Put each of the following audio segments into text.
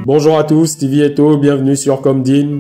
Bonjour à tous, Stevie Eto, bienvenue sur Comdin.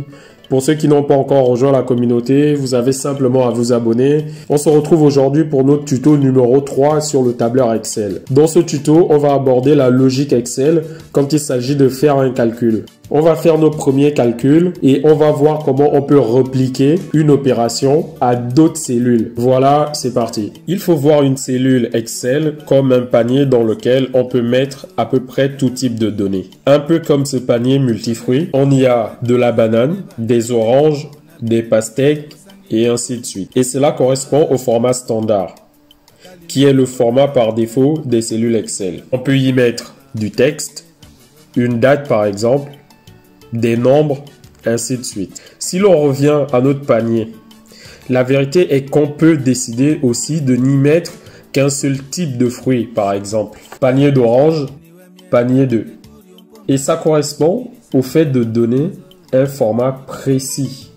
Pour ceux qui n'ont pas encore rejoint la communauté, vous avez simplement à vous abonner. On se retrouve aujourd'hui pour notre tuto numéro 3 sur le tableur Excel. Dans ce tuto, on va aborder la logique Excel quand il s'agit de faire un calcul. On va faire nos premiers calculs et on va voir comment on peut repliquer une opération à d'autres cellules. Voilà, c'est parti. Il faut voir une cellule Excel comme un panier dans lequel on peut mettre à peu près tout type de données. Un peu comme ce panier multifruits, on y a de la banane, des oranges, des pastèques et ainsi de suite. Et cela correspond au format standard, qui est le format par défaut des cellules Excel. On peut y mettre du texte, une date par exemple, des nombres, ainsi de suite. Si l'on revient à notre panier, la vérité est qu'on peut décider aussi de n'y mettre qu'un seul type de fruit, par exemple. Panier d'orange, panier d'œufs. Et ça correspond au fait de donner un format précis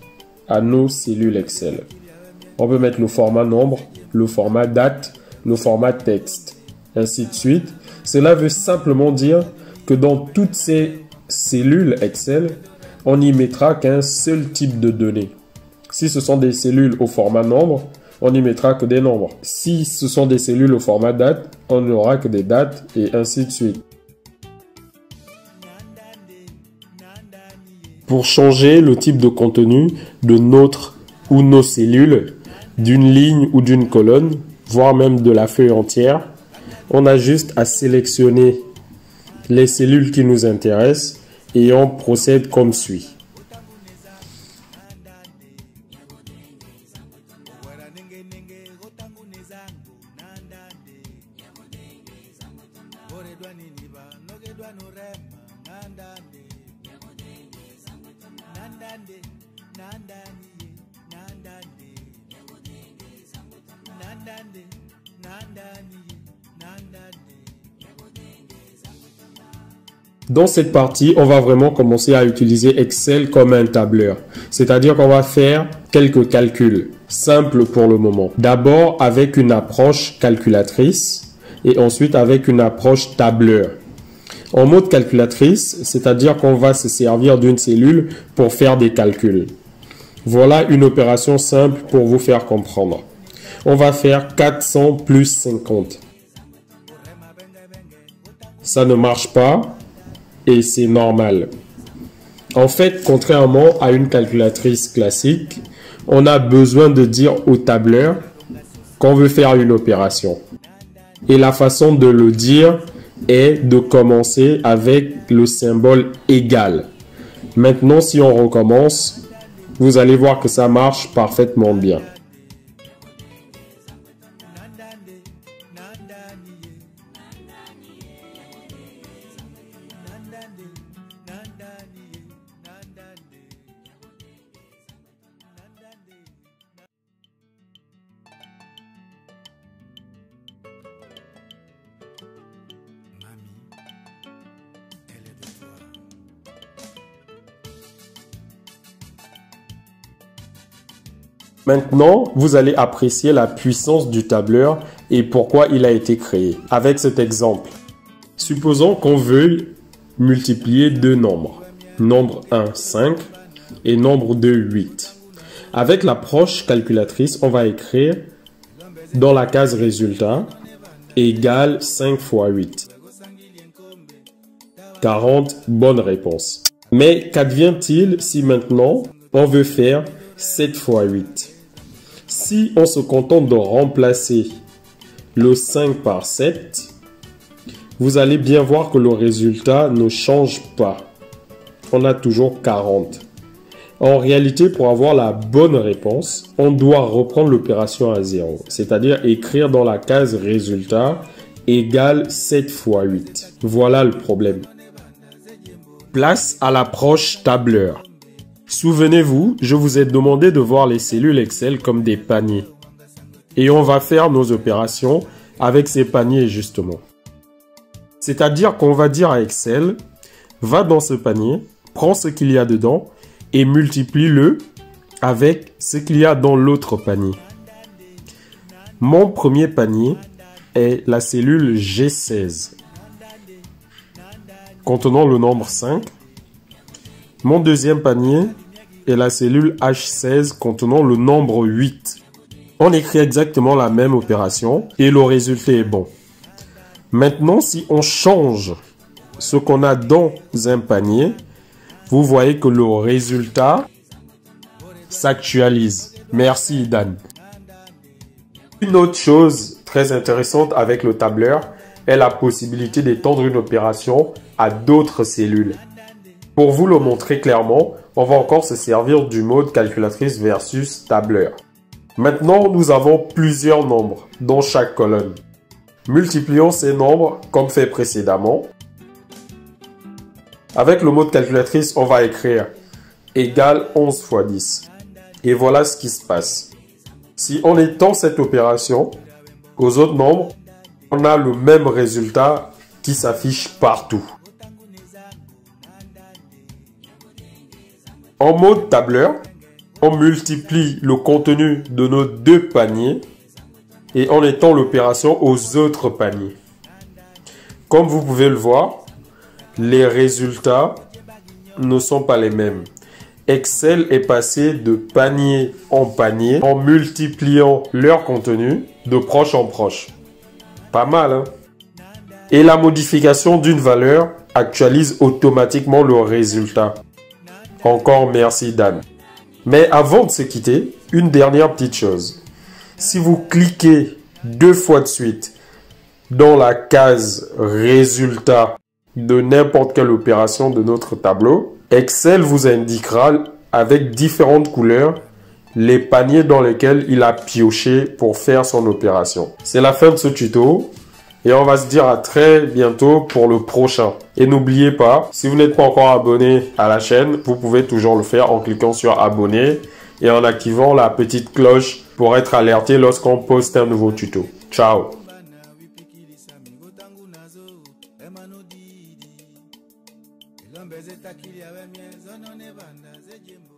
à nos cellules Excel. On peut mettre le format nombre, le format date, le format texte, ainsi de suite. Cela veut simplement dire que dans toutes ces cellules Excel, on n'y mettra qu'un seul type de données. Si ce sont des cellules au format nombre, on n'y mettra que des nombres. Si ce sont des cellules au format date, on n'aura que des dates et ainsi de suite. Pour changer le type de contenu de notre ou nos cellules, d'une ligne ou d'une colonne, voire même de la feuille entière, on a juste à sélectionner les cellules qui nous intéressent et on procède comme suit. Dans cette partie, on va vraiment commencer à utiliser Excel comme un tableur. C'est-à-dire qu'on va faire quelques calculs simples pour le moment. D'abord avec une approche calculatrice et ensuite avec une approche tableur. En mode calculatrice, c'est-à-dire qu'on va se servir d'une cellule pour faire des calculs. Voilà une opération simple pour vous faire comprendre. On va faire 400 plus 50. Ça ne marche pas. Et c'est normal. En fait, contrairement à une calculatrice classique, on a besoin de dire au tableur qu'on veut faire une opération. Et la façon de le dire est de commencer avec le symbole égal. Maintenant, si on recommence, vous allez voir que ça marche parfaitement bien. Maintenant, vous allez apprécier la puissance du tableur et pourquoi il a été créé. Avec cet exemple, supposons qu'on veuille multiplier deux nombres. Nombre 1, 5 et nombre 2, 8. Avec l'approche calculatrice, on va écrire dans la case résultat égale 5 fois 8. 40, bonne réponse. Mais qu'advient-il si maintenant on veut faire 7 fois 8? Si on se contente de remplacer le 5 par 7, vous allez bien voir que le résultat ne change pas. On a toujours 40. En réalité, pour avoir la bonne réponse, on doit reprendre l'opération à 0. C'est-à-dire écrire dans la case résultat égale 7 fois 8. Voilà le problème. Place à l'approche tableur. Souvenez-vous, je vous ai demandé de voir les cellules Excel comme des paniers. Et on va faire nos opérations avec ces paniers justement. C'est-à-dire qu'on va dire à Excel, va dans ce panier, prends ce qu'il y a dedans et multiplie-le avec ce qu'il y a dans l'autre panier. Mon premier panier est la cellule G16, contenant le nombre 5 Mon deuxième panier est la cellule H16 contenant le nombre 8. On écrit exactement la même opération et le résultat est bon. Maintenant, si on change ce qu'on a dans un panier, vous voyez que le résultat s'actualise. Merci Dan. Une autre chose très intéressante avec le tableur est la possibilité d'étendre une opération à d'autres cellules. Pour vous le montrer clairement, on va encore se servir du mode calculatrice versus tableur. Maintenant, nous avons plusieurs nombres dans chaque colonne. Multiplions ces nombres comme fait précédemment. Avec le mode calculatrice, on va écrire égale 11 fois 10. Et voilà ce qui se passe. Si on étend cette opération aux autres nombres, on a le même résultat qui s'affiche partout. En mode tableur, on multiplie le contenu de nos deux paniers et on étend l'opération aux autres paniers. Comme vous pouvez le voir, les résultats ne sont pas les mêmes. Excel est passé de panier en panier en multipliant leur contenu de proche en proche. Pas mal, hein? Et la modification d'une valeur actualise automatiquement le résultat. Encore merci Dan. Mais avant de se quitter, une dernière petite chose. Si vous cliquez 2 fois de suite dans la case résultat de n'importe quelle opération de notre tableau, Excel vous indiquera avec différentes couleurs les paniers dans lesquels il a pioché pour faire son opération. C'est la fin de ce tuto et on va se dire à très bientôt pour le prochain. Et n'oubliez pas, si vous n'êtes pas encore abonné à la chaîne, vous pouvez toujours le faire en cliquant sur abonner et en activant la petite cloche pour être alerté lorsqu'on poste un nouveau tuto. Ciao! Lombeze takili awe mie zono ne banda ze jimbo.